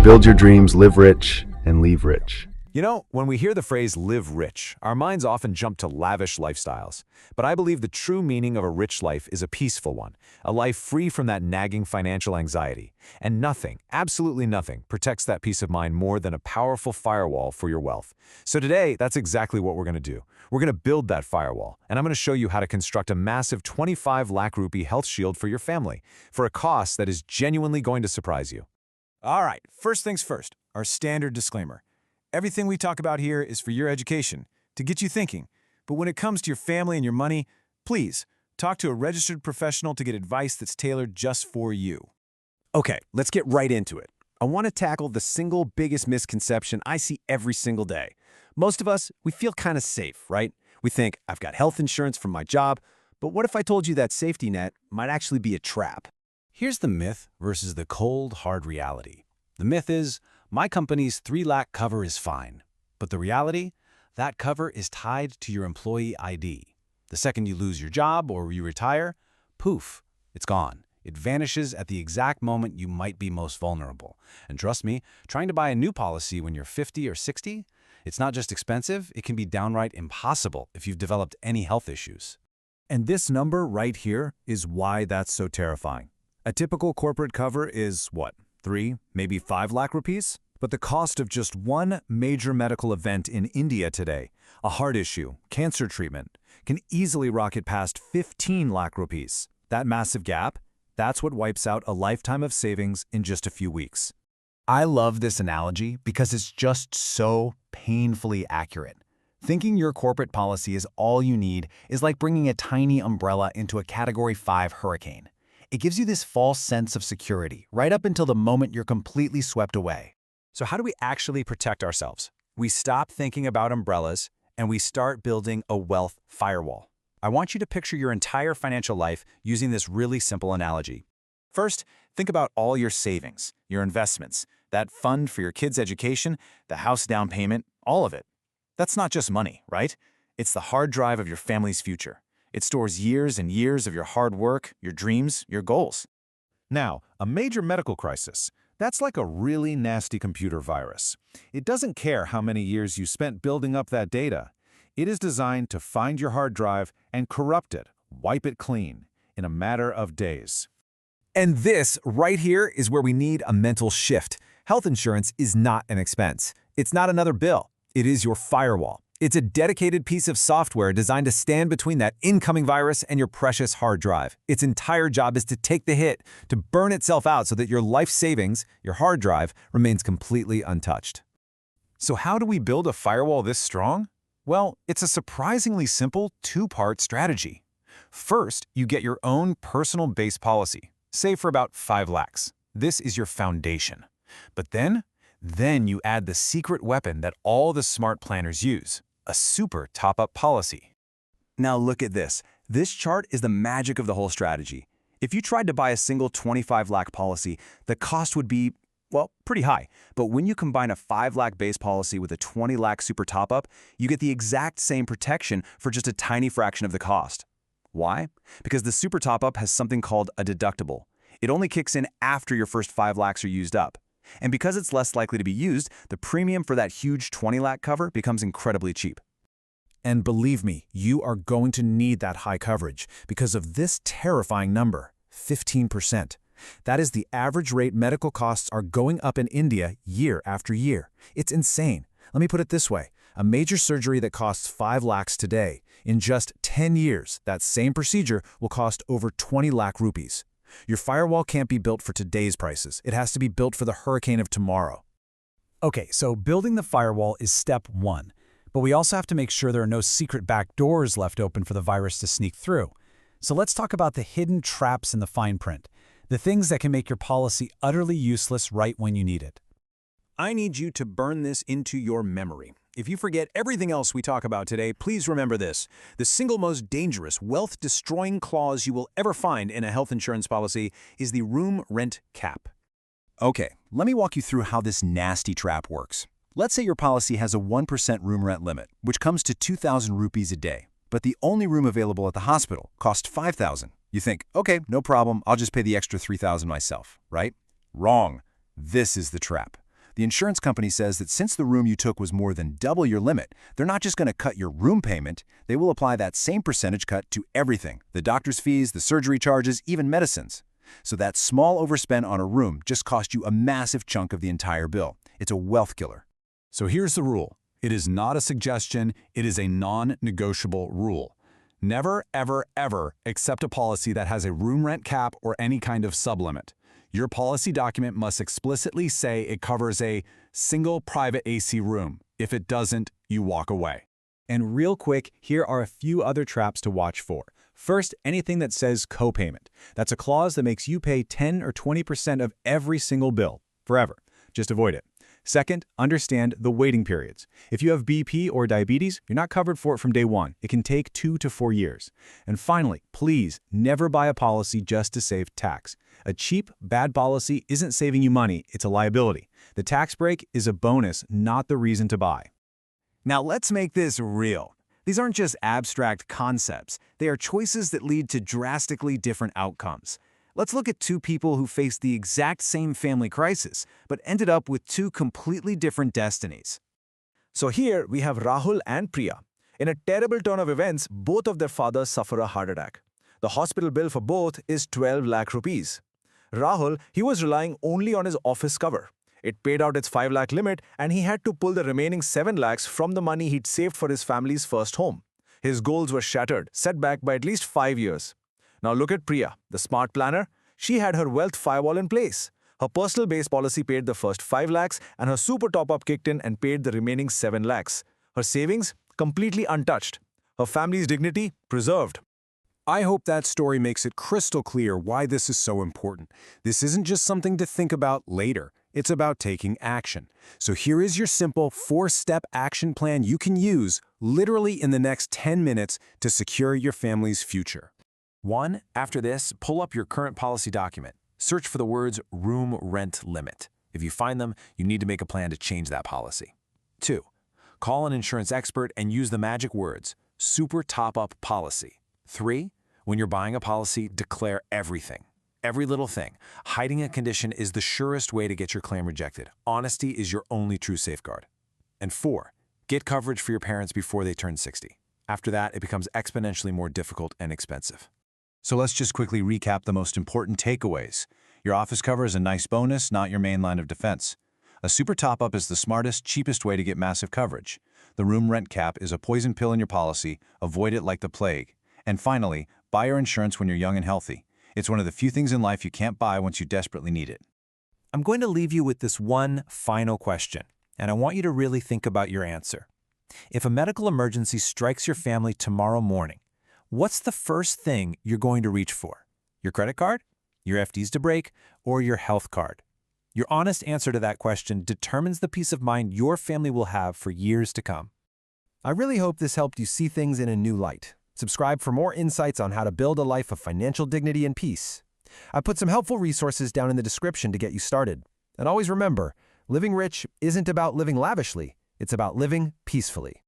Build your dreams, live rich, and leave rich. You know, when we hear the phrase live rich, our minds often jump to lavish lifestyles. But I believe the true meaning of a rich life is a peaceful one, a life free from that nagging financial anxiety. And nothing, absolutely nothing, protects that peace of mind more than a powerful firewall for your wealth. So today, that's exactly what we're going to do. We're going to build that firewall, and I'm going to show you how to construct a massive 25 lakh rupee health shield for your family, for a cost that is genuinely going to surprise you. All right, first things first, our standard disclaimer. Everything we talk about here is for your education, to get you thinking. But when it comes to your family and your money, please talk to a registered professional to get advice that's tailored just for you. Okay, let's get right into it. I want to tackle the single biggest misconception I see every single day. Most of us, we feel kind of safe, right? We think, I've got health insurance from my job, but what if I told you that safety net might actually be a trap? Here's the myth versus the cold, hard reality. The myth is, my company's 3 lakh cover is fine. But the reality? That cover is tied to your employee ID. The second you lose your job or you retire, poof, it's gone. It vanishes at the exact moment you might be most vulnerable. And trust me, trying to buy a new policy when you're 50 or 60, it's not just expensive, it can be downright impossible if you've developed any health issues. And this number right here is why that's so terrifying. A typical corporate cover is, what, 3, maybe 5 lakh rupees? But the cost of just one major medical event in India today, a heart issue, cancer treatment, can easily rocket past 15 lakh rupees. That massive gap, that's what wipes out a lifetime of savings in just a few weeks. I love this analogy because it's just so painfully accurate. Thinking your corporate policy is all you need is like bringing a tiny umbrella into a Category 5 hurricane. It gives you this false sense of security right up until the moment you're completely swept away. So how do we actually protect ourselves? We stop thinking about umbrellas and we start building a wealth firewall. I want you to picture your entire financial life using this really simple analogy. First, think about all your savings, your investments, that fund for your kids' education, the house down payment, all of it. That's not just money, right? It's the hard drive of your family's future. It stores years and years of your hard work, your dreams, your goals. Now, a major medical crisis. That's like a really nasty computer virus. It doesn't care how many years you spent building up that data. It is designed to find your hard drive and corrupt it, wipe it clean, in a matter of days. And this right here is where we need a mental shift. Health insurance is not an expense. It's not another bill. It is your firewall. It's a dedicated piece of software designed to stand between that incoming virus and your precious hard drive. Its entire job is to take the hit, to burn itself out so that your life savings, your hard drive, remains completely untouched. So how do we build a firewall this strong? Well, it's a surprisingly simple two-part strategy. First, you get your own personal base policy, say for about 5 lakhs. This is your foundation. But then you add the secret weapon that all the smart planners use, a super top-up policy. Now look at this. This chart is the magic of the whole strategy. If you tried to buy a single 25 lakh policy, the cost would be, well, pretty high. But when you combine a 5 lakh base policy with a 20 lakh super top-up, you get the exact same protection for just a tiny fraction of the cost. Why? Because the super top-up has something called a deductible. It only kicks in after your first 5 lakhs are used up. And because it's less likely to be used, the premium for that huge 20 lakh cover becomes incredibly cheap. And believe me, you are going to need that high coverage because of this terrifying number, 15%. That is the average rate medical costs are going up in India year after year. It's insane. Let me put it this way. A major surgery that costs 5 lakhs today, in just 10 years, that same procedure will cost over 20 lakh rupees. Your firewall can't be built for today's prices. It has to be built for the hurricane of tomorrow. Okay, so building the firewall is step 1. But we also have to make sure there are no secret back doors left open for the virus to sneak through. So let's talk about the hidden traps in the fine print, the things that can make your policy utterly useless right when you need it. I need you to burn this into your memory. If you forget everything else we talk about today, please remember this. The single most dangerous, wealth-destroying clause you will ever find in a health insurance policy is the room rent cap. Okay, let me walk you through how this nasty trap works. Let's say your policy has a 1% room rent limit, which comes to 2,000 rupees a day. But the only room available at the hospital costs 5,000. You think, okay, no problem, I'll just pay the extra 3,000 myself, right? Wrong. This is the trap. The insurance company says that since the room you took was more than double your limit, they're not just going to cut your room payment, they will apply that same percentage cut to everything, the doctor's fees, the surgery charges, even medicines. So that small overspend on a room just cost you a massive chunk of the entire bill. It's a wealth killer. So here's the rule. It is not a suggestion, it is a non-negotiable rule. Never, ever, ever accept a policy that has a room rent cap or any kind of sublimit. Your policy document must explicitly say it covers a single private AC room. If it doesn't, you walk away. And real quick, here are a few other traps to watch for. First, anything that says copayment. That's a clause that makes you pay 10 or 20% of every single bill, forever. Just avoid it. Second, understand the waiting periods. If you have BP or diabetes, you're not covered for it from day one. It can take 2 to 4 years. And finally, please never buy a policy just to save tax. A cheap, bad policy isn't saving you money, it's a liability. The tax break is a bonus, not the reason to buy. Now let's make this real. These aren't just abstract concepts. They are choices that lead to drastically different outcomes. Let's look at two people who faced the exact same family crisis, but ended up with two completely different destinies. So here we have Rahul and Priya. In a terrible turn of events, both of their fathers suffer a heart attack. The hospital bill for both is 12 lakh rupees. Rahul, he was relying only on his office cover. It paid out its 5 lakh limit and he had to pull the remaining 7 lakhs from the money he'd saved for his family's first home. His goals were shattered, set back by at least 5 years. Now look at Priya, the smart planner. She had her wealth firewall in place. Her personal base policy paid the first 5 lakhs and her super top-up kicked in and paid the remaining 7 lakhs. Her savings, completely untouched. Her family's dignity, preserved. I hope that story makes it crystal clear why this is so important. This isn't just something to think about later. It's about taking action. So here is your simple 4-step action plan you can use literally in the next 10 minutes to secure your family's future. 1. After this, pull up your current policy document. Search for the words room rent limit. If you find them, you need to make a plan to change that policy. 2. Call an insurance expert and use the magic words, super top-up policy. 3. When you're buying a policy, declare everything. Every little thing. Hiding a condition is the surest way to get your claim rejected. Honesty is your only true safeguard. And 4. Get coverage for your parents before they turn 60. After that, it becomes exponentially more difficult and expensive. So let's just quickly recap the most important takeaways. Your office cover is a nice bonus, not your main line of defense. A super top-up is the smartest, cheapest way to get massive coverage. The room rent cap is a poison pill in your policy. Avoid it like the plague. And finally, buy your insurance when you're young and healthy. It's one of the few things in life you can't buy once you desperately need it. I'm going to leave you with this one final question, and I want you to really think about your answer. If a medical emergency strikes your family tomorrow morning, what's the first thing you're going to reach for? Your credit card, your FDs to break, or your health card? Your honest answer to that question determines the peace of mind your family will have for years to come. I really hope this helped you see things in a new light. Subscribe for more insights on how to build a life of financial dignity and peace. I put some helpful resources down in the description to get you started. And always remember, living rich isn't about living lavishly, it's about living peacefully.